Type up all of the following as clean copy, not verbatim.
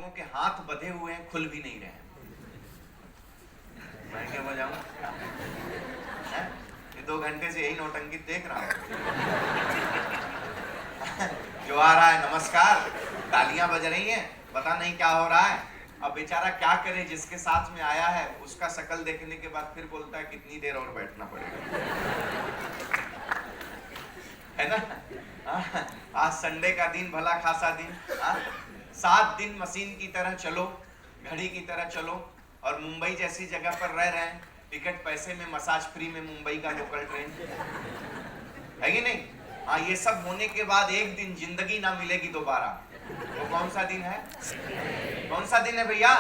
लोगों के हाथ बंधे हुए हैं, खुल भी नहीं रहे हैं। मैं क्या बजाऊं? ये 2 घंटे से यही नौटंकी देख रहा हूं। जो आ रहा है नमस्कार, तालियां बज रही हैं, पता नहीं क्या हो रहा है। अब बेचारा क्या करे, जिसके साथ में आया है उसका शकल देखने के बाद फिर बोलता है कितनी देर और बैठना पड़ेगा, है ना। आज संडे का दिन, भला खासा दिन। 7 दिन मशीन की तरह चलो, घड़ी की तरह चलो, और मुंबई जैसी जगह पर रह रहे हैं, टिकट पैसे में, मसाज फ्री में, मुंबई का लोकल ट्रेन, है कि नहीं। हाँ, ये सब होने के बाद एक दिन जिंदगी ना मिलेगी दोबारा। वो कौन सा दिन है? कौन सा दिन है भैया?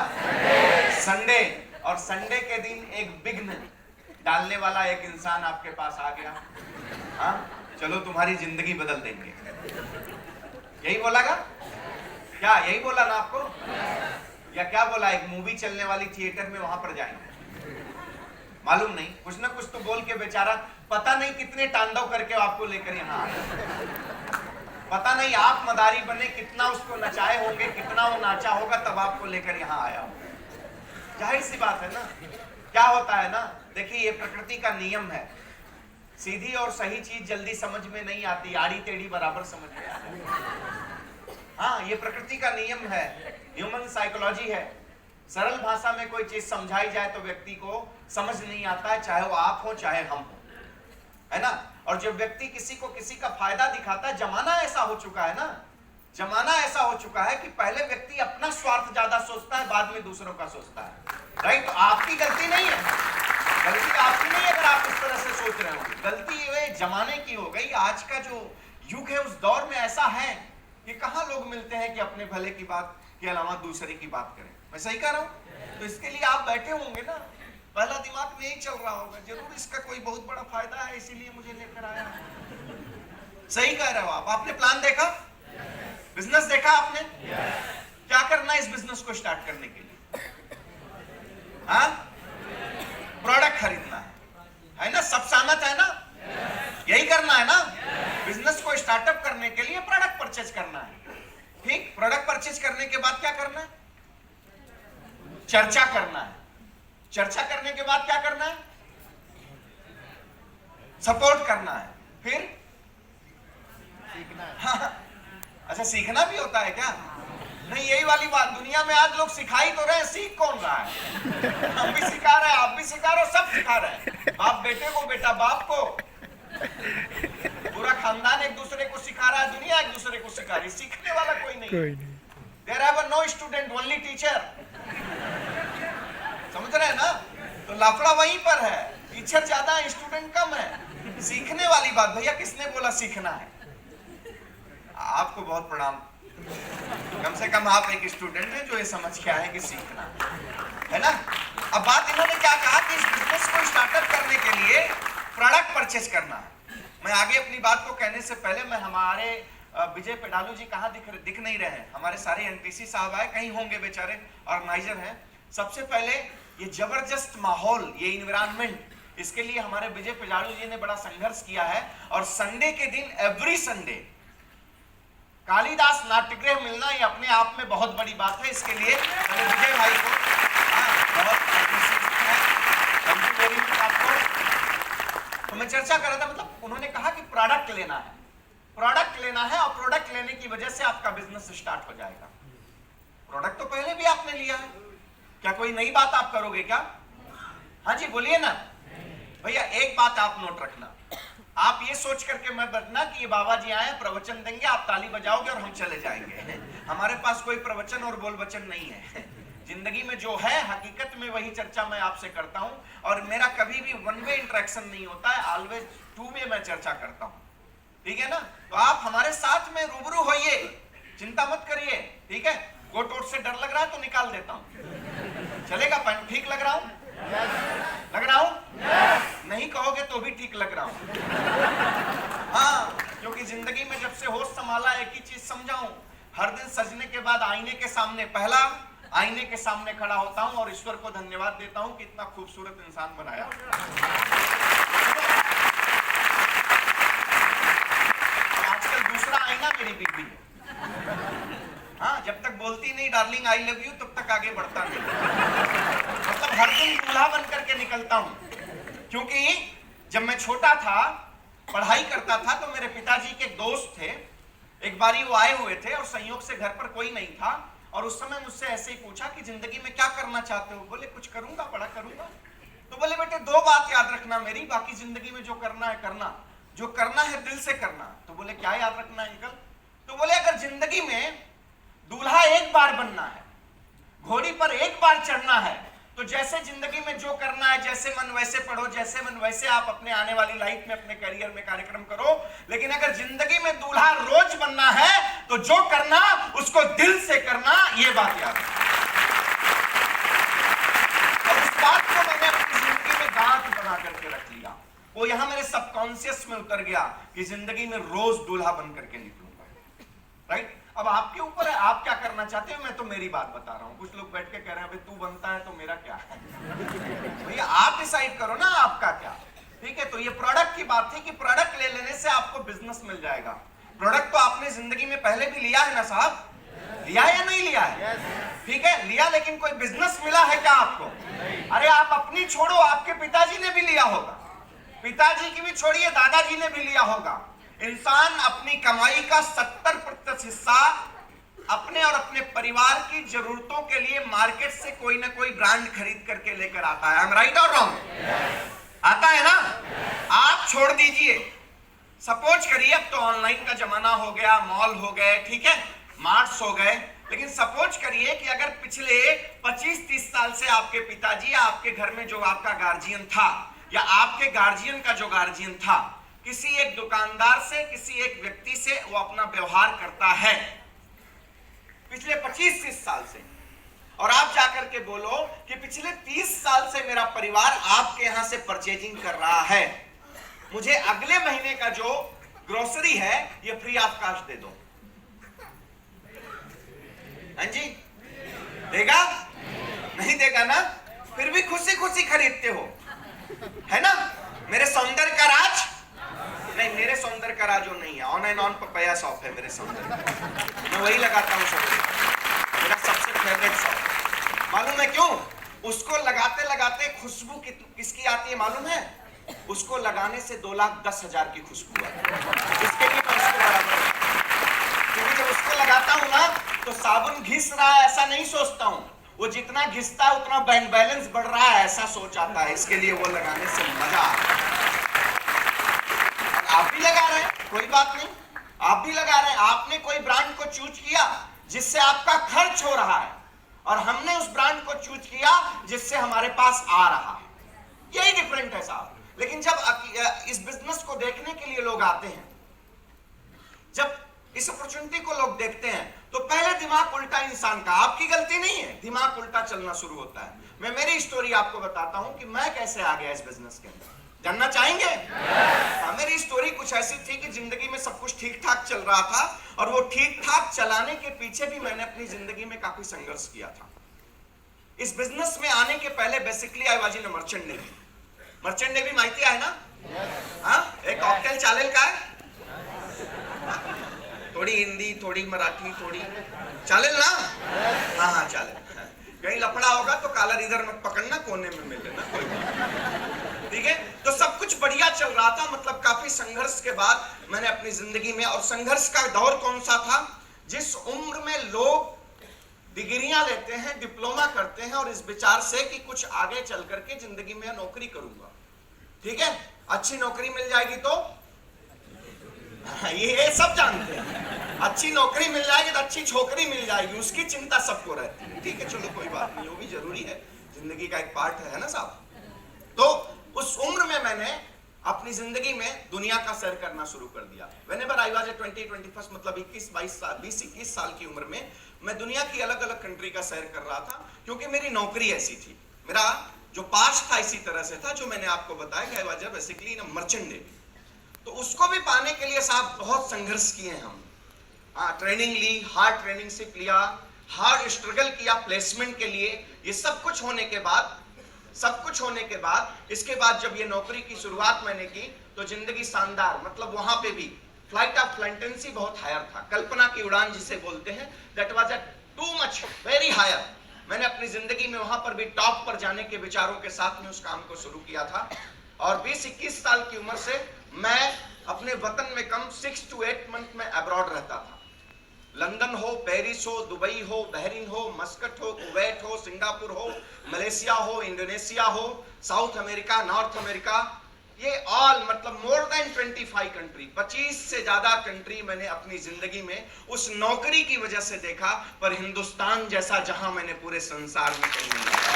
संडे। और संडे के दिन एक विघ्न डालने वाला एक इंसान आपके पास आ गया। हाँ, चलो तुम्हारी जिंदगी बदल देंगे। यही बोला का? क्या यही बोला ना आपको? या क्या बोला? एक मूवी चलने वाली थिएटर में, वहां पर जाएंगे, मालूम नहीं, कुछ ना कुछ तो बोल के बेचारा पता नहीं कितने तांडव करके आपको लेकर यहाँ आया। पता नहीं आप मदारी बने, कितना उसको नचाए होंगे, कितना वो नाचा होगा, तब आपको लेकर यहाँ आया होगा। जाहिर सी बात है ना। क्या होता है ना, देखिए ये प्रकृति का नियम है। सीधी और सही चीज जल्दी समझ में नहीं आती, आड़ी टेढ़ी बराबर समझ में आती है। हाँ, ये प्रकृति का नियम है, ह्यूमन साइकोलॉजी है। सरल भाषा में कोई चीज समझाई जाए तो व्यक्ति को समझ नहीं आता है, चाहे वो आप हो चाहे हम हो, है ना। और जब व्यक्ति किसी को किसी का फायदा दिखाता है, जमाना ऐसा हो चुका है ना, जमाना ऐसा हो चुका है कि पहले व्यक्ति अपना स्वार्थ ज्यादा सोचता है, बाद में दूसरों का सोचता है। राइट? तो आपकी गलती नहीं है, गलती आपकी नहीं है अगर आप इस तरह से सोच रहे हो। गलती ये जमाने की हो गई। आज का जो युग है उस दौर में ऐसा है कि कहाँ लोग मिलते हैं कि अपने भले की बात के अलावा दूसरे की बात करें। मैं सही कह रहा हूँ? तो इसके लिए आप बैठे होंगे ना, पहला दिमाग में यही चल रहा होगा, जरूर इसका कोई बहुत बड़ा फायदा है, इसीलिए मुझे लेकर आया। सही कह रहे हो आप। आपने प्लान देखा, बिजनेस देखा आपने, क्या करना है इस बिजनेस को स्टार्ट करने के लिए? हाँ, प्रोडक्ट खरीदना है ना, सब सहमत है ना? यही करना है ना। बिजनेस को स्टार्टअप करने के लिए प्रोडक्ट परचेज करना है। ठीक, प्रोडक्ट परचेज करने के बाद क्या करना है? चर्चा करना है। चर्चा करने के बाद क्या करना है? सपोर्ट करना है। फिर सीखना है। हाँ, अच्छा, सीखना भी होता है क्या? नहीं, यही वाली बात। दुनिया में आज लोग सिखाई तो रहे, सीख कौन रहा है? हम भी सिखा रहे हैं, आप भी सिखा रहे हो, सब सिखा रहे हैं। बाप बेटे को, बेटा बाप को, पूरा खानदान एक दूसरे को सिखा रहा है, दुनिया एक दूसरे को सिखा रही है। सीखने वाला कोई नहीं। There are no student, only teacher। समझ रहे हैं ना? तो लाफड़ा वहीं पर है, टीचर ज्यादा है, स्टूडेंट कम है। सीखने वाली बात भैया, किसने बोला सीखना है? आपको बहुत प्रणाम, कम से कम आप एक स्टूडेंट हैं जो ये समझ के आए कि सीखना है ना। अब बात इन्होंने क्या कहा कि इस बिजनेस को स्टार्टअप करने के लिए प्रोडक्ट परचेज करना है। मैं आगे अपनी बात को कहने से पहले मैं हमारे विजय पेडालू जी कहाँ दिख नहीं रहे हैं। हमारे सारे एनपीसी साहब आए, कहीं होंगे बेचारे, ऑर्गेनाइजर हैं। सबसे पहले ये जबरदस्त माहौल, ये इन्वायरमेंट, इसके लिए हमारे विजय पेडालू जी ने बड़ा संघर्ष किया है। और संडे के दिन, एवरी संडे कालिदास नाट्यगृह मिलना ये अपने आप में बहुत बड़ी बात है। इसके लिए विजय भाई को बहुत आपको। तो मैं चर्चा कर रहा था, मतलब उन्होंने कहा कि प्रोडक्ट लेना है, प्रोडक्ट लेना है, और प्रोडक्ट लेने की वजह से आपका बिजनेस स्टार्ट हो जाएगा। प्रोडक्ट तो पहले भी आपने लिया है, क्या कोई नई बात आप करोगे क्या? हाँ जी, बोलिए ना भैया। एक बात आप नोट रखना, आप ये सोच करके मत बैठना कि ये बाबा जी आए प्रवचन देंगे, आप ताली बजाओगे और हम चले जाएंगे। हमारे पास कोई प्रवचन और बोल वचन नहीं है। जिंदगी में जो है हकीकत में वही चर्चा मैं आपसे करता हूं। और मेरा कभी भी वन वे इंटरेक्शन नहीं होता है, ऑलवेज टू वे मैं चर्चा करता हूं। ठीक है ना? तो आप हमारे साथ में रूबरू होइए, चिंता मत करिए। ठीक है? गोट वोट से डर लग रहा है तो निकाल देता हूं, चलेगा? ठीक लग रहा हूं? लग रहा हूं? नहीं कहोगे तो भी ठीक लग रहा हूं। हाँ, क्योंकि जिंदगी में जब से होश संभाला, एक ही चीज समझाऊं, हर दिन सजने के बाद आईने के सामने, पहला आईने के सामने खड़ा होता हूं और ईश्वर को धन्यवाद देता हूं कि इतना खूबसूरत इंसान बनाया। आजकल दूसरा आईना मेरी बीवी है। हाँ, जब तक बोलती नहीं डार्लिंग आई लव यू तब तक आगे बढ़ता नहीं। मतलब हर दिन दूल्हा बन करके निकलता हूँ। क्योंकि जब मैं छोटा था, पढ़ाई करता था, तो मेरे पिताजी के दोस्त थे। एक बारी वो आए हुए थे और संयोग से घर पर कोई नहीं था, और उस समय मुझसे ऐसे ही पूछा कि जिंदगी में क्या करना चाहते हो? बोले कुछ करूंगा, बड़ा करूंगा। तो बोले बेटे दो बात याद रखना मेरी, बाकी जिंदगी में जो करना है करना, जो करना है दिल से करना। तो बोले क्या याद रखना है अंकल? तो बोले अगर जिंदगी में दूल्हा एक बार बनना है, घोड़ी पर एक बार चढ़ना है, तो जैसे जिंदगी में जो करना है, जैसे मन वैसे पढ़ो, जैसे मन वैसे आप अपने आने वाली लाइफ में, अपने करियर में कार्यक्रम करो। लेकिन अगर जिंदगी में दूल्हा रोज बनना है तो जो करना उसको दिल से करना, ये बात याद रखना। और उस बात को मैंने अपनी जिंदगी में गांठ बना करके रख लिया। वो यहां मेरे सबकॉन्शियस में उतर गया कि जिंदगी में रोज दूल्हा बन करके निकलूंगा। राइट? अब आपके ऊपर है, आप क्या करना चाहते हो। मैं तो मेरी बात बता रहा हूं। कुछ लोग बैठ के कह रहे हैं तू बनता है तो मेरा क्या है। भैया आप डिसाइड करो ना आपका क्या। ठीक है, तो ये प्रोडक्ट की बात थी कि प्रोडक्ट ले लेने से आपको बिजनेस मिल जाएगा। प्रोडक्ट तो आपने जिंदगी में पहले भी लिया है ना साहब, लिया है या नहीं लिया है? ठीक है, लिया, लेकिन कोई बिजनेस मिला है क्या आपको? अरे आप अपनी छोड़ो, आपके पिताजी ने भी लिया होगा, पिताजी की भी छोड़िए, दादाजी ने भी लिया होगा। इंसान अपनी कमाई का 70% हिस्सा अपने और अपने परिवार की जरूरतों के लिए मार्केट से कोई ना कोई ब्रांड खरीद करके लेकर आता है। I'm right or wrong? आता है ना? आप छोड़ दीजिए, सपोज करिए अब तो ऑनलाइन का जमाना हो गया, मॉल हो गए, ठीक है, मार्ट्स हो गए, लेकिन सपोज करिए कि अगर पिछले 25-30 साल से आपके पिताजी या आपके घर में जो आपका गार्जियन था, या आपके गार्जियन का जो गार्जियन था, किसी एक दुकानदार से, किसी एक व्यक्ति से वो अपना व्यवहार करता है पिछले 25-30 साल से, और आप जाकर के बोलो कि पिछले 30 साल से मेरा परिवार आपके यहां से परचेजिंग कर रहा है, मुझे अगले महीने का जो ग्रोसरी है ये फ्री ऑफ कॉस्ट दे दो। हाँ जी, देगा? नहीं देगा ना? फिर भी खुशी खुशी खरीदते हो, है ना? मेरे सौंदर्य का राज नहीं, मेरे सौंदर्य का राज नहीं है, on and on papaya shop है मेरे सौंदर्य, मैं वही लगाता हूँ सब, मेरा सबसे फेवरेट शॉप। मालूम है क्यों? उसको लगाते लगाते खुशबू किसकी आती है मालूम है? उसको लगाने से 2,10,000 की खुशबू आती है। इसके लिए मैं उसको लगाता हूं, क्योंकि जब उसको लगाता हूं ना तो साबुन घिस रहा है ऐसा नहीं सोचता हूं, वो जितना घिसता है उतना बैंक बैलेंस बढ़ रहा है ऐसा सोच आता है। इसके लिए वो लगाने से मजा आता है। आप भी लगा रहे हैं, कोई बात नहीं, आप भी लगा रहे हैं। आपने कोई ब्रांड को चूज किया जिससे आपका खर्च हो रहा है, और हमने उस ब्रांड को चूज किया जिससे हमारे पास आ रहा है। यही डिफरेंट है साहब। लेकिन जब इस बिजनेस को देखने के लिए लोग आते हैं, जब इस अपॉर्चुनिटी को लोग देखते हैं, तो पहले दिमाग उल्टा इंसान का, आपकी गलती नहीं है, दिमाग उल्टा चलना शुरू होता है। मैं मेरी स्टोरी आपको बताता हूं कि मैं कैसे आ गया इस बिजनेस के अंदर। जानना चाहेंगे? हाँ, मेरी स्टोरी कुछ ऐसी थी कि जिंदगी में सब कुछ ठीक ठाक चल रहा था, और वो ठीक ठाक चलाने के पीछे भी मैंने अपनी जिंदगी में काफी संघर्ष किया था। इस बिजनेस में आने के पहले basically I was in merchant navy. Merchant navy माहिती आहे ना? हाँ, एक कॉकटेल चालेल काय? थोड़ी हिंदी, थोड़ी मराठी, थोड़ी चालेल ना? हाँ हाँ चालेल। कहीं लफड़ा होगा तो कॉलर इधर मत पकड़ना, कोने में मिल लेना, कोई बात। ठीक है, तो सब कुछ बढ़िया चल रहा था। मतलब काफी संघर्ष के बाद मैंने अपनी जिंदगी में, और संघर्ष का दौर कौन सा था? जिस उम्र में लोग डिग्रियां लेते हैं, डिप्लोमा करते हैं, और इस विचार से कि कुछ आगे चल करके जिंदगी में नौकरी करूंगा, ठीक है, अच्छी नौकरी मिल जाएगी तो ये सब जानते हैं, अच्छी नौकरी मिल जाएगी तो अच्छी छोकरी मिल जाएगी, उसकी चिंता सबको रहती है। ठीक है, चलो कोई बात नहीं, वो भी जरूरी है, जिंदगी का एक पार्ट है ना साहब। तो उस उम्र में मैंने अपनी जिंदगी में दुनिया का सैर करना शुरू कर दिया। Whenever I was 20-21 मतलब 20-21 साल की उम्र में मैं दुनिया की अलग अलग कंट्री का सैर कर रहा था, क्योंकि मेरी नौकरी ऐसी थी, मेरा जो पास्ट था इसी तरह से था, जो मैंने आपको बताया कि I was basically in a merchant navy। तो उसको भी पाने के लिए साहब बहुत संघर्ष किए हम। ट्रेनिंग ली, हार्ड ट्रेनिंगशिप लिया, हार्ड स्ट्रगल किया प्लेसमेंट के लिए। ये सब कुछ होने के बाद इसके बाद जब ये नौकरी की शुरुआत मैंने की तो जिंदगी शानदार, मतलब वहां पे भी फ्लाइट ऑफ फ्लाइटेंसी बहुत हायर था, कल्पना की उड़ान जिसे बोलते हैं, that was too much very higher. मैंने अपनी जिंदगी में वहां पर भी टॉप पर जाने के विचारों के साथ में उस काम को शुरू किया था। और 20-21 साल की उम्र से मैं अपने वतन में कम 6 to 8 मंथ में अब्रॉड रहता था। लंदन हो, पेरिस हो, दुबई हो, बहरीन हो, मस्कट हो, कुवैत हो, सिंगापुर हो, मलेशिया हो, इंडोनेशिया हो, साउथ अमेरिका, नॉर्थ अमेरिका, ये ऑल मतलब मोर देन 25 कंट्री, 25 से ज्यादा कंट्री मैंने अपनी जिंदगी में उस नौकरी की वजह से देखा। पर हिंदुस्तान जैसा जहां मैंने पूरे संसार में कहीं नहीं देखा।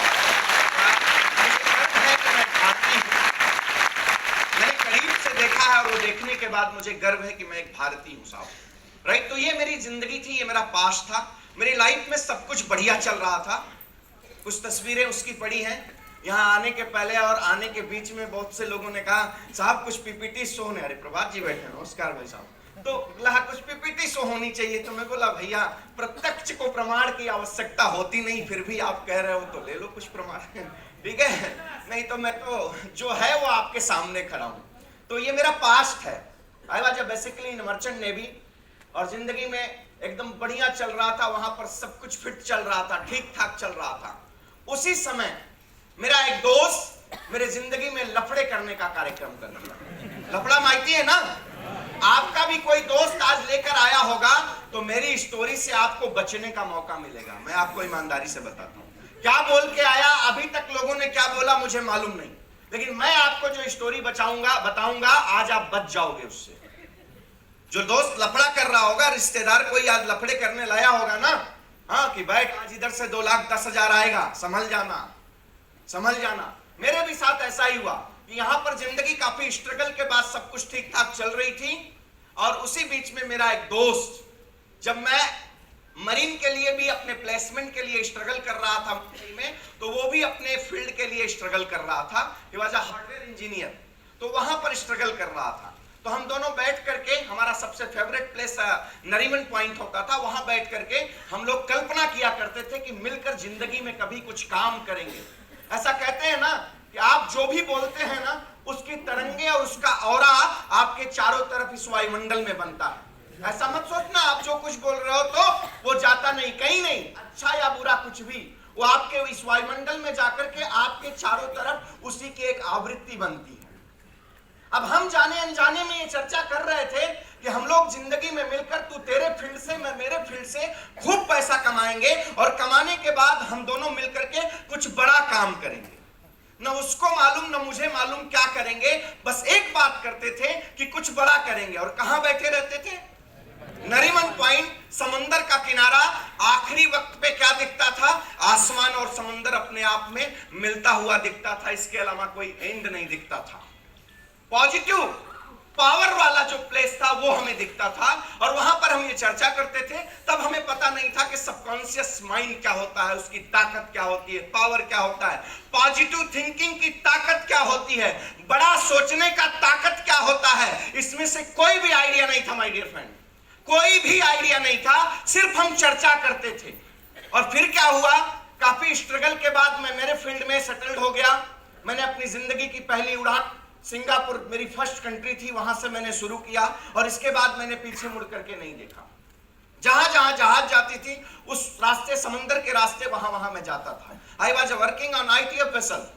मैंने करीब से देखा है और वो देखने के बाद मुझे गर्व है कि मैं एक भारतीय हूं साहब। राइट, तो ये मेरी जिंदगी थी, ये मेरा पास्ट था। मेरी लाइफ में सब कुछ बढ़िया चल रहा था। कुछ तस्वीरें उसकी पड़ी हैं यहाँ आने के पहले और आने के बीच में। बहुत से लोगों ने कहा साहब कुछ पीपीटी शो होने। अरे प्रभात जी बैठे, नमस्कार भाई साहब। तो बोला कुछ पीपीटी शो होनी चाहिए। तो मैं बोला भैया प्रत्यक्ष को प्रमाण की आवश्यकता होती नहीं, फिर भी आप कह रहे हो तो ले लो कुछ प्रमाण, ठीक है, नहीं तो मैं तो जो है वो आपके सामने खड़ा हूं। तो ये मेरा पास्ट है। I was basically in merchant navy और जिंदगी में एकदम बढ़िया चल रहा था। वहां पर सब कुछ फिट चल रहा था, ठीक ठाक चल रहा था। उसी समय मेरा एक दोस्त मेरे जिंदगी में लफड़े करने का कार्यक्रम कर दिया। लफड़ा माहिती है ना, आपका भी कोई दोस्त आज लेकर आया होगा तो मेरी स्टोरी से आपको बचने का मौका मिलेगा। मैं आपको ईमानदारी से बताता हूँ, क्या बोल के आया अभी तक लोगों ने क्या बोला मुझे मालूम नहीं, लेकिन मैं आपको जो स्टोरी बताऊंगा आज आप बच जाओगे उससे। जो दोस्त लफड़ा कर रहा होगा, रिश्तेदार कोई आज लफड़े करने लाया होगा ना, हाँ कि बैठ आज इधर से 2,10,000 आएगा, संभल जाना संभल जाना। मेरे भी साथ ऐसा ही हुआ कि यहाँ पर जिंदगी काफी स्ट्रगल के बाद सब कुछ ठीक ठाक चल रही थी। और उसी बीच में मेरा एक दोस्त, जब मैं मरीन के लिए भी अपने प्लेसमेंट के लिए स्ट्रगल कर रहा था में, तो वो भी अपने फील्ड के लिए स्ट्रगल कर रहा था। He was a hardware engineer, तो वहां पर स्ट्रगल कर रहा था। तो हम दोनों बैठ करके, हमारा सबसे फेवरेट प्लेस नरीमन पॉइंट होता था, वहां बैठ करके हम लोग कल्पना किया करते थे कि मिलकर जिंदगी में कभी कुछ काम करेंगे। ऐसा कहते हैं ना कि आप जो भी बोलते हैं ना उसकी तरंगे और उसका ऑरा आपके चारों तरफ इस वायुमंडल में बनता है। ऐसा मत सोचना आप जो कुछ बोल रहे हो तो वो जाता नहीं कहीं नहीं, अच्छा या बुरा कुछ भी, वो आपके इस वायुमंडल में जाकर के आपके चारों तरफ उसी की एक आवृत्ति बनती है। अब हम जाने अनजाने में ये चर्चा कर रहे थे कि हम लोग जिंदगी में मिलकर, तू तेरे फील्ड से मैं मेरे फील्ड से खूब पैसा कमाएंगे और कमाने के बाद हम दोनों मिलकर के कुछ बड़ा काम करेंगे। न उसको मालूम न मुझे मालूम क्या करेंगे, बस एक बात करते थे कि कुछ बड़ा करेंगे। और कहां बैठे रहते थे? नरीमन पॉइंट, समंदर का किनारा। आखिरी वक्त पे क्या दिखता था? आसमान और समंदर अपने आप में मिलता हुआ दिखता था, इसके अलावा कोई एंड नहीं दिखता था। पॉजिटिव पावर वाला जो प्लेस था वो हमें दिखता था और वहां पर हम ये चर्चा करते थे। तब हमें पता नहीं था कि सबकॉन्शियस माइंड क्या होता है, उसकी ताकत क्या होती है, पावर क्या होता है, पॉजिटिव थिंकिंग की ताकत क्या होती है, बड़ा सोचने का ताकत क्या होता है। इसमें से कोई भी आइडिया नहीं था माय डियर फ्रेंड, कोई भी आइडिया नहीं था, सिर्फ हम चर्चा करते थे। और फिर क्या हुआ, काफी स्ट्रगल के बाद मैं मेरे फील्ड में सेटल्ड हो गया। मैंने अपनी जिंदगी की पहली उड़ान सिंगापुर, मेरी फर्स्ट कंट्री थी, वहां से मैंने शुरू किया और इसके बाद मैंने पीछे मुड़ करके नहीं देखा। जहां जहां जहाज जाती थी उस रास्ते, समंदर के रास्ते, वहां वहां मैं जाता था। I was working on ITF vessel,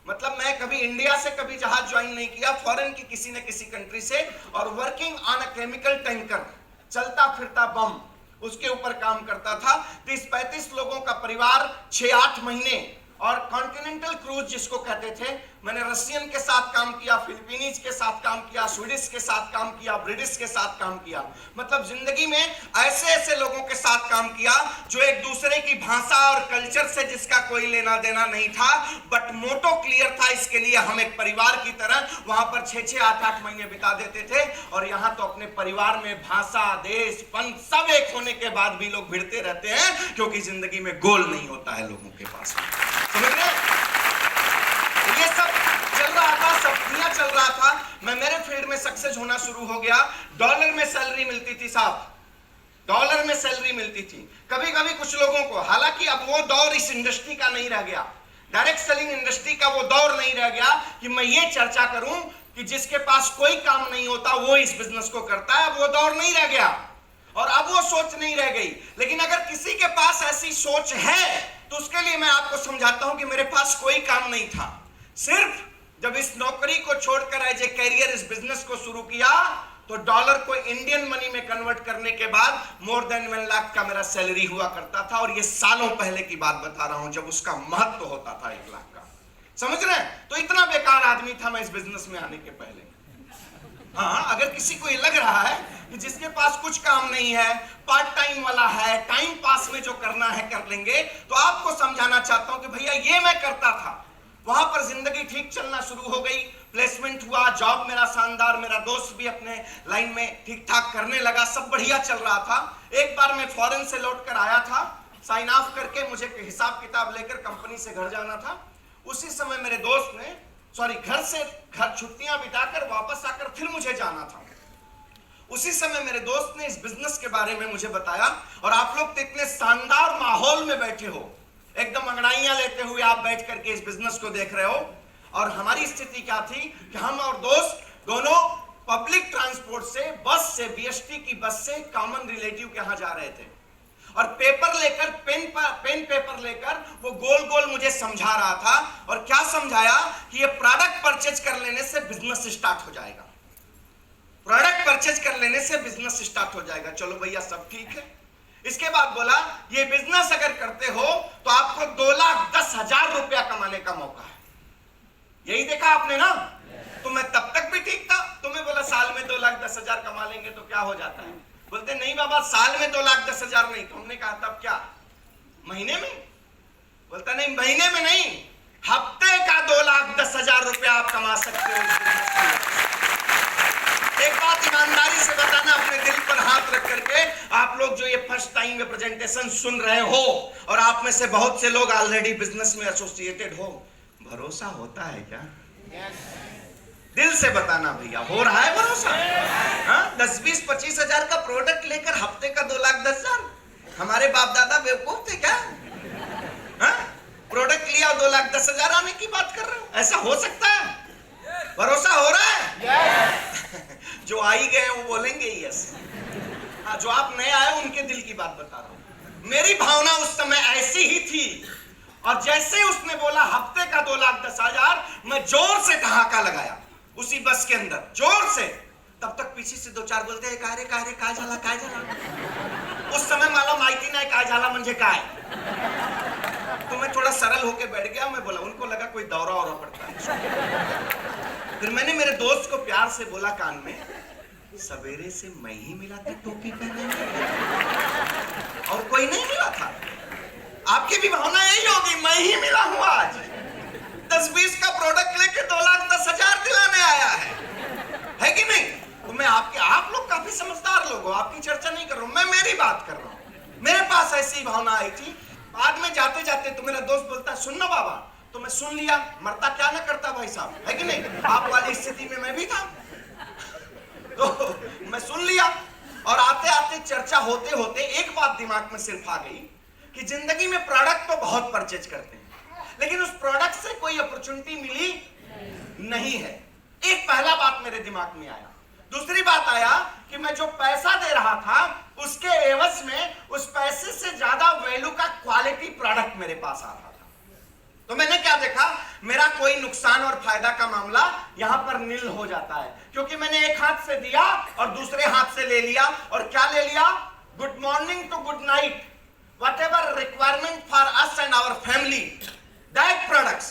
मतलब मैं कभी इंडिया से कभी जहाज ज्वाइन नहीं किया, फॉरेन की किसी न किसी कंट्री से, और working on a chemical tanker, चलता फिरता बम, उसके ऊपर काम करता था। 30-35 लोगों का परिवार, 6-8 महीने। और कॉन्टिनेंटल क्रूज जिसको कहते थे, मैंने रशियन के साथ काम किया, फिलिपीनीज के साथ काम किया, स्वीडिश के साथ काम किया, ब्रिटिश के साथ काम किया। मतलब जिंदगी में ऐसे ऐसे लोगों के साथ काम किया जो एक दूसरे की भाषा और कल्चर से जिसका कोई लेना देना नहीं था, बट मोटो क्लियर था। इसके लिए हम एक परिवार की तरह वहां पर 6-6, 8-8 महीने बिता देते थे। और यहाँ तो अपने परिवार में भाषा, देश, पंथ सब एक होने के बाद भी लोग भिड़ते रहते हैं, क्योंकि जिंदगी में गोल नहीं होता है लोगों के पास। समझ रहे? ये सब चल रहा था, सब दुनिया चल रहा था। मैं मेरे फील्ड में सक्सेस होना शुरू हो गया। डॉलर में सैलरी मिलती थी साहब, डॉलर में सैलरी मिलती थी। कभी कभी कुछ लोगों को, हालांकि अब वो दौर इस इंडस्ट्री का नहीं रह गया, डायरेक्ट सेलिंग इंडस्ट्री का वो दौर नहीं रह गया कि मैं ये चर्चा करूं कि जिसके पास कोई काम नहीं होता वो इस बिजनेस को करता है। अब वो दौर नहीं रह गया और अब वो सोच नहीं रह गई। लेकिन अगर किसी के पास ऐसी सोच है तो उसके लिए मैं आपको समझाता हूं कि मेरे पास कोई काम नहीं था। सिर्फ जब इस नौकरी को छोड़कर एज ए कैरियर इस बिजनेस को शुरू किया तो डॉलर को इंडियन मनी में कन्वर्ट करने के बाद मोर देन 1 लाख का मेरा सैलरी हुआ करता था। और ये सालों पहले की बात बता रहा हूं जब उसका महत्व होता था 1 लाख का। समझ रहे हैं? तो इतना बेकार आदमी था मैं इस बिजनेस में आने के पहले। हाँ, अगर किसी को ये लग रहा है कि जिसके पास कुछ काम नहीं है, पार्ट टाइम वाला है, टाइम पास में जो करना है कर लेंगे, तो आपको समझाना चाहता हूं कि भैया ये मैं करता था। वहां पर जिंदगी ठीक चलना शुरू हो गई, प्लेसमेंट हुआ, जॉब मेरा शानदार, मेरा दोस्त भी अपने लाइन में ठीक ठाक करने लगा, सब बढ़िया चल रहा था। एक बार मैं फॉरेन से लौट कर आया था, साइन ऑफ करके मुझे हिसाब किताब लेकर कंपनी से घर जाना था। उसी समय मेरे दोस्त ने घर से छुट्टियां बिताकर वापस आकर फिर मुझे जाना था। उसी समय मेरे दोस्त ने इस बिजनेस के बारे में मुझे बताया। और आप लोग तो इतने शानदार माहौल में बैठे हो, एकदम अंगड़ाइयां लेते हुए आप बैठ करके इस बिजनेस को देख रहे हो। और हमारी स्थिति क्या थी कि हम और दोस्त दोनों पब्लिक ट्रांसपोर्ट से, बस से, बीएसटी की बस से कॉमन रिलेटिव के यहां जा रहे थे। और पेपर लेकर, पेन पेपर लेकर वो गोल गोल मुझे समझा रहा था। और क्या समझाया कि ये प्रोडक्ट परचेज कर लेने से बिजनेस स्टार्ट हो जाएगा, प्रोडक्ट परचेज कर लेने से बिजनेस स्टार्ट हो जाएगा। चलो भैया सब ठीक है। इसके बाद बोला ये बिजनेस अगर करते हो तो आपको 2,10,000 रुपया कमाने का मौका है। यही देखा आपने ना? तो मैं तब तक भी ठीक था। तुम्हें बोला साल में 2,10,000 कमा लेंगे तो क्या हो जाता है? बोलते नहीं बाबा, साल में 2,10,000 नहीं। तो हमने कहा तब क्या, महीने में? बोलता नहीं, महीने में नहीं, हफ्ते का 2,10,000 रुपया आप कमा सकते हो। एक बात ईमानदारी से बताना, अपने दिल पर हाथ रख करके, आप लोग जो ये फर्स्ट टाइम में प्रेजेंटेशन सुन रहे हो और आप में से बहुत से लोग ऑलरेडी बिजनेस में एसोसिएटेड हो, भरोसा होता है क्या? दिल से बताना भैया, हो रहा है भरोसा? 10, 20, 25 हजार का प्रोडक्ट लेकर हफ्ते का 2,10,000? हमारे बाप दादा बेवकूफ थे क्या? प्रोडक्ट लिया 2,10,000 आने की बात कर रहे हो? ऐसा हो सकता है? भरोसा हो रहा है? जो आई गए वो बोलेंगे यस। जो आप नए आए उनके दिल की बात बता रहा हूं। मेरी भावना उस समय ऐसी ही थी। और जैसे उसने बोला हफ्ते का 2,10,000, मैं जोर से ठहाका लगाया उसी बस के अंदर, जोर से। तब तक पीछे से 2-4 बोलते हैं काय झाला। उस समय मला माहिती नाही काय झाला म्हणजे काय। तो मैं थोड़ा सरल होके बैठ गया। मैं बोला, उनको लगा कोई दौरा और पड़ता है। फिर मैंने मेरे दोस्त को प्यार से बोला कान में, सवेरे से मैं ही मिला था टोपी पहने, और कोई नहीं मिला था। आपकी भी भावना यही होगी, मैं ही मिला हूं आज। 10-20 का प्रोडक्ट लेके 2,10,000 दिलाने आया है कि नहीं? तो मैं आप लोग काफी समझदार लोग हो, आपकी चर्चा नहीं कर रहा हूं, मैं मेरी बात कर रहा हूं। मेरे पास ऐसी भावना आई थी। बाद में जाते जाते तो मेरा दोस्त बोलता है, सुन ना बाबा। तो मैं सुन लिया, मरता क्या ना करता भाई साहब, है कि नहीं? आप वाली स्थिति में मैं भी था, तो मैं सुन लिया। और आते आते चर्चा होते होते एक बात दिमाग में सिर्फ आ गई कि जिंदगी में प्रोडक्ट तो बहुत परचेज करते हैं, लेकिन उस प्रोडक्ट से कोई अपॉर्चुनिटी मिली नहीं है। एक पहला बात मेरे दिमाग में आया। दूसरी बात आया कि मैं जो पैसा दे रहा था उसके एवज में उस पैसे से ज्यादा वैल्यू का क्वालिटी प्रोडक्ट मेरे पास आ रहा था। तो मैंने क्या देखा, मेरा कोई नुकसान और फायदा का मामला यहां पर नील हो जाता है, क्योंकि मैंने एक हाथ से दिया और दूसरे हाथ से ले लिया। और क्या ले लिया? Good morning to good night, whatever requirement for us and our family, that products,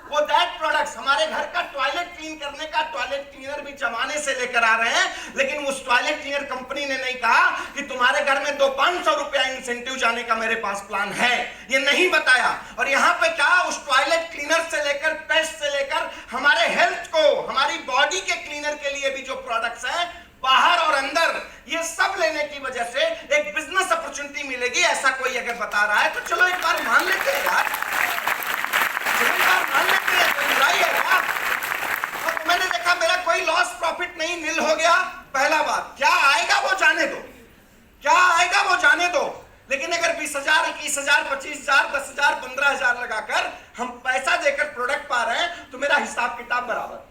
वो that products, हमारे घर का टॉयलेट क्लीन करने का टॉयलेट क्लीनर भी जमाने से लेकर आ रहे हैं, लेकिन उस टॉयलेट क्लीनर कंपनी ने नहीं कहा कि तुम्हारे घर में 200-500 रुपया इंसेंटिव जाने का मेरे पास प्लान है, ये नहीं बताया। और यहाँ पे क्या, उस टॉयलेट क्लीनर से लेकर, पेस्ट से लेकर, हमारे हेल्थ को, हमारी बॉडी के क्लीनर के लिए भी जो प्रोडक्ट्स हैं बाहर और अंदर, ये सब लेने की वजह से एक बिजनेस अपॉर्चुनिटी मिलेगी, ऐसा कोई अगर बता रहा है तो चलो एक बार मान लेते हैं यार, चलो एक बार मान लेते हैं, कोई बुराई है यार। और मैंने देखा मेरा कोई लॉस प्रॉफिट नहीं, नील हो गया। पहला बात, क्या आएगा वो जाने दो, क्या आएगा वो जाने दो, लेकिन अगर 20,000, 21,000, 25,000, 10,000, 15,000 लगाकर हम पैसा देकर प्रोडक्ट पा रहे हैं तो मेरा हिसाब किताब बराबर।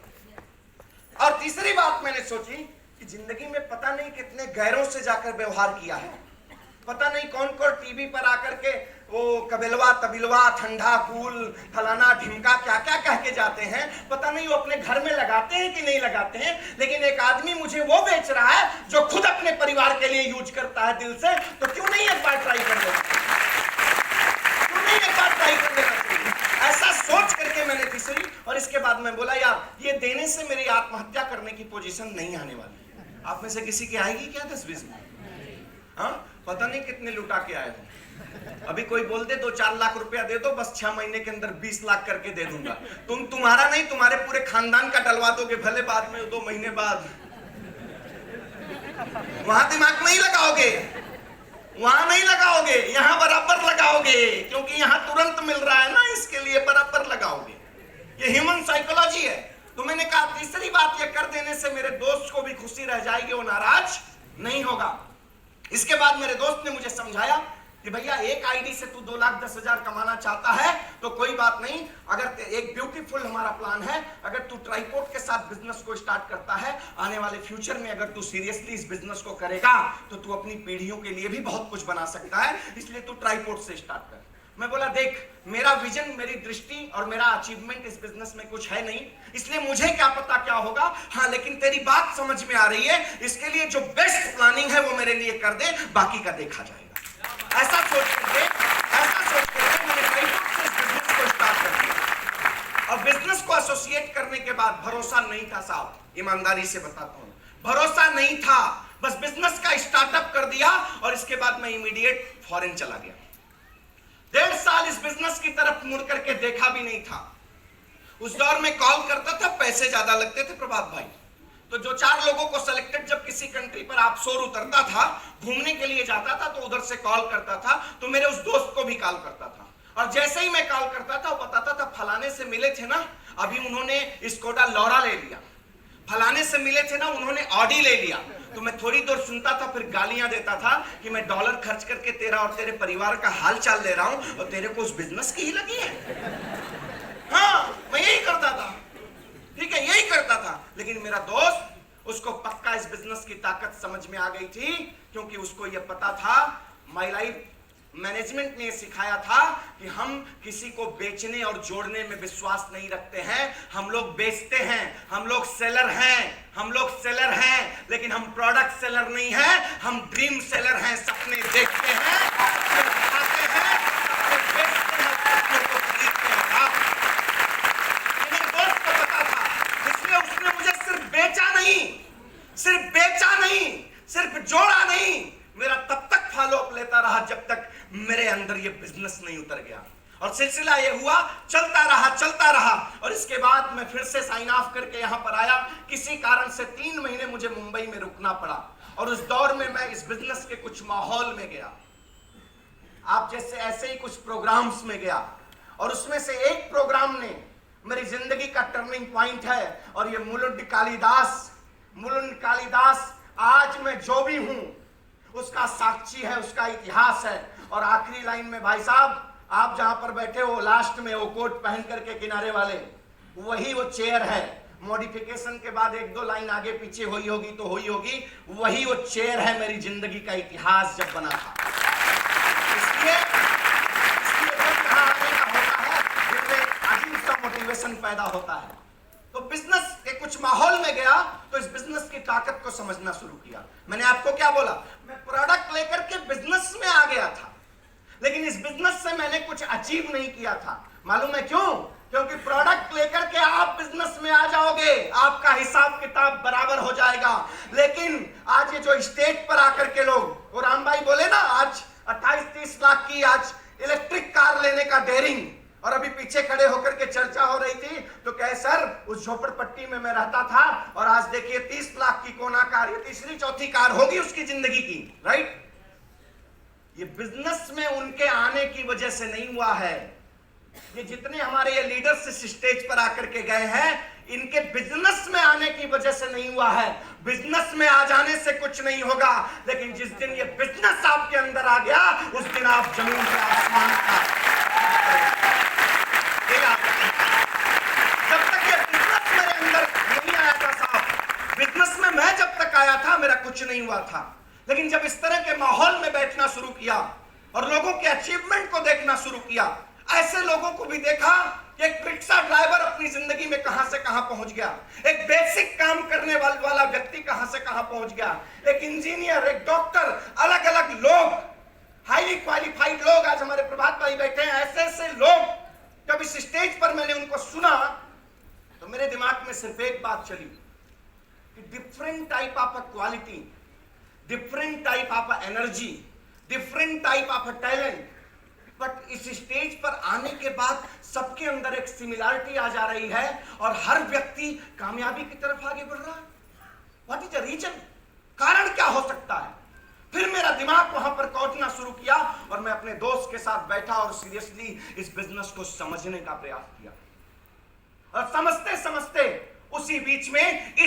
और तीसरी बात मैंने सोची कि जिंदगी में पता नहीं कितने गैरों से जाकर व्यवहार किया है, पता नहीं कौन कौन टीवी पर आकर के वो कबिलवा तबिलवा ठंडा कूल फलाना ढिमका क्या क्या कह के जाते हैं, पता नहीं वो अपने घर में लगाते हैं कि नहीं लगाते हैं। लेकिन एक आदमी मुझे वो बेच रहा है जो खुद अपने परिवार के लिए यूज करता है दिल से, तो क्यों नहीं एक बार ट्राई कर लेना, क्यों नहीं एक बार ट्राई कर लेना चाहिए। ऐसा सोच करके मैंने तीसरी, और इसके बाद मैं बोला यार ये देने से मेरी आत्महत्या करने की पोजीशन नहीं आने वाली। आप में से किसी की आएगी क्या 10-20 में? हाँ, पता नहीं कितने लुटा के आए हो। अभी कोई बोल दे 2-4 लाख रुपया दे दो, बस 6 महीने के अंदर 20 लाख करके दे दूंगा। तुम्हारा नहीं, तुम्हारे पूरे खानदान का डलवा दोगे, भले बाद में 2 महीने बाद। वहां दिमाग नहीं लगाओगे, वहां नहीं लगाओगे, यहां बराबर लगाओगे, क्योंकि यहां तुरंत मिल रहा है ना, इसके लिए बराबर लगाओगे। ये ह्यूमन साइकोलॉजी है। तो मैंने कहा तीसरी बात, ये कर देने से मेरे दोस्त को भी खुशी रह जाएगी, वो नाराज नहीं होगा। इसके बाद मेरे दोस्त ने मुझे समझाया कि भैया एक आईडी से तू 2,10,000 कमाना चाहता है तो कोई बात नहीं, अगर एक ब्यूटीफुल हमारा प्लान है, अगर तू ट्राइपॉड के साथ बिजनेस को स्टार्ट करता है, आने वाले फ्यूचर में अगर तू सीरियसली इस बिजनेस को करेगा तो तू अपनी पीढ़ियों के लिए भी बहुत कुछ बना सकता है, इसलिए तू ट्राइपॉड से स्टार्ट कर। मैं बोला देख, मेरा विजन, मेरी दृष्टि और मेरा अचीवमेंट इस बिजनेस में कुछ है नहीं, इसलिए मुझे क्या पता क्या होगा। हाँ, लेकिन तेरी बात समझ में आ रही है, इसके लिए जो बेस्ट प्लानिंग है वो मेरे लिए कर दे, बाकी का देखा जाएगा। ऐसा सोच करके मैंने ट्राइपॉड से इस बिजनेस को स्टार्ट कर दिया। और बिजनेस को एसोसिएट करने के बाद भरोसा नहीं था साहब, ईमानदारी से बताता हूँ, भरोसा नहीं था। बस बिजनेस का स्टार्टअप कर दिया और इसके बाद मैं इमीडिएट फॉरेन चला गया। 1.5 साल इस बिजनेस की तरफ मुड़ करके देखा भी नहीं था। उस दौर में कॉल करता था, पैसे ज्यादा लगते थे प्रभात भाई, तो जो 4 लोगों को सिलेक्टेड जब किसी कंट्री पर आप शोर उतरता था, घूमने के लिए जाता था, तो उधर से कॉल करता था, तो मेरे उस दोस्त को भी कॉल करता था। और जैसे ही मैं कॉल करता था वो बताता था फलाने से मिले थे ना, अभी उन्होंने स्कोडा लौरा ले लिया, फलाने से मिले थे ना, उन्होंने ऑडी ले लिया। तो मैं थोड़ी देर सुनता था, फिर गालियां देता था कि मैं डॉलर खर्च करके तेरा और तेरे परिवार का हाल चाल ले रहा हूं और तेरे को उस बिजनेस की ही लगी है। हाँ, मैं यही करता था, ठीक है, यही करता था। लेकिन मेरा दोस्त, उसको पक्का इस बिजनेस की ताकत समझ में आ गई थी, क्योंकि उसको यह पता था, माय लाइफ मैनेजमेंट ने सिखाया था कि हम किसी को बेचने और जोड़ने में विश्वास नहीं रखते हैं, हम लोग बेचते हैं, हम लोग सेलर हैं, हम लोग सेलर हैं, लेकिन हम प्रोडक्ट सेलर नहीं हैं, हम ड्रीम सेलर हैं। सपने देखते हैं, सपने दिखाते हैं, सपने बेचते हैं, सपने को खरीदते हैं। मेरे दोस्त को पता था, इसलिए उसने मुझे सिर्फ बेचा नहीं, सिर्फ जोड़ा नहीं, मेरा तब तक फॉलो अप लेता रहा जब तक मेरे अंदर ये बिजनेस नहीं उतर गया। और सिलसिला ये हुआ, चलता रहा। और इसके बाद मैं फिर से साइन ऑफ करके यहां पर आया। किसी कारण से 3 महीने मुझे मुंबई में रुकना पड़ा, और उस दौर में मैं इस बिजनेस के कुछ माहौल में गया, आप जैसे ऐसे ही कुछ प्रोग्राम्स में गया, और उसमें से एक प्रोग्राम ने मेरी जिंदगी का टर्निंग पॉइंट है। और ये मुलुंड कालिदास आज मैं जो भी हूं उसका साक्षी है, उसका इतिहास है। और आखिरी लाइन में भाई साहब, आप जहां पर बैठे हो लास्ट में वो कोट पहन करके किनारे वाले, वही वो चेयर है। मॉडिफिकेशन के बाद 1-2 लाइन आगे पीछे हुई होगी तो हुई होगी, वही वो चेयर है मेरी जिंदगी का इतिहास जब बना था। इसलिए यहाँ आने का होता है जिसमें अजीब सा मोटिवेशन पैदा होता है। तो बिजनेस के कुछ माहौल में गया तो इस बिजनेस की ताकत को समझना शुरू किया। मैंने आपको क्या बोला, मैं प्रोडक्ट लेकर के बिजनेस में आ गया था, लेकिन इस बिजनेस से मैंने कुछ अचीव नहीं किया था। मालूम है क्यों? क्योंकि प्रोडक्ट लेकर के आप बिजनेस में आ जाओगे, आपका हिसाब किताब बराबर हो जाएगा। लेकिन आज ये जो स्टेज पर आकर के लोग, वो राम भाई बोले ना, आज 28-30 लाख की आज इलेक्ट्रिक कार लेने का डेयरिंग, और अभी पीछे खड़े होकर के चर्चा हो रही थी, तो कहे सर उस झोपड़पट्टी में मैं रहता था और आज देखिए 30 लाख की कोना कार, ये तीसरी चौथी कार होगी उसकी जिंदगी की, राइट? ये बिजनेस में उनके आने की वजह से नहीं हुआ है। ये जितने हमारे ये लीडर्स इस स्टेज पर आकर के गए हैं, इनके बिजनेस में आने की वजह से नहीं हुआ है। बिजनेस में आ जाने से कुछ नहीं होगा, लेकिन जिस दिन ये बिजनेस आपके अंदर आ गया, उस दिन आप जमीन से आसमान का, जब तक ये बिजनेस मेरे अंदर नहीं आया था साहब, कुछ नहीं हुआ था। लेकिन जब इस तरह के माहौल में बैठना शुरू किया और लोगों के अचीवमेंट को देखना शुरू किया, ऐसे लोगों को भी देखा कि एक रिक्शा ड्राइवर अपनी जिंदगी में कहां से कहां पहुंच गया, एक बेसिक काम करने वाला व्यक्ति कहां से कहां पहुंच गया, एक इंजीनियर, एक डॉक्टर, अलग अलग लोग, हाईली क्वालिफाइड लोग आज हमारे प्रभात भाई बैठे हैं। ऐसे ऐसे लोग जब इस स्टेज पर मैंने उनको सुना तो मेरे दिमाग में सिर्फ एक बात चली कि different type of quality, different type of energy, different type of talent, but इस स्टेज पर आने के बाद सबके अंदर एक सिमिलरिटी आ जा रही है और हर व्यक्ति कामयाबी की तरफ आगे बढ़ रहा है। What is the reason? कारण क्या हो सकता है? फिर मेरा दिमाग वहां पर कौटना शुरू किया और मैं अपने दोस्त के साथ बैठा और सीरियसली इस बिजनेस को समझने का प्रयास किया। और समझते समझते उसी बीच में इसी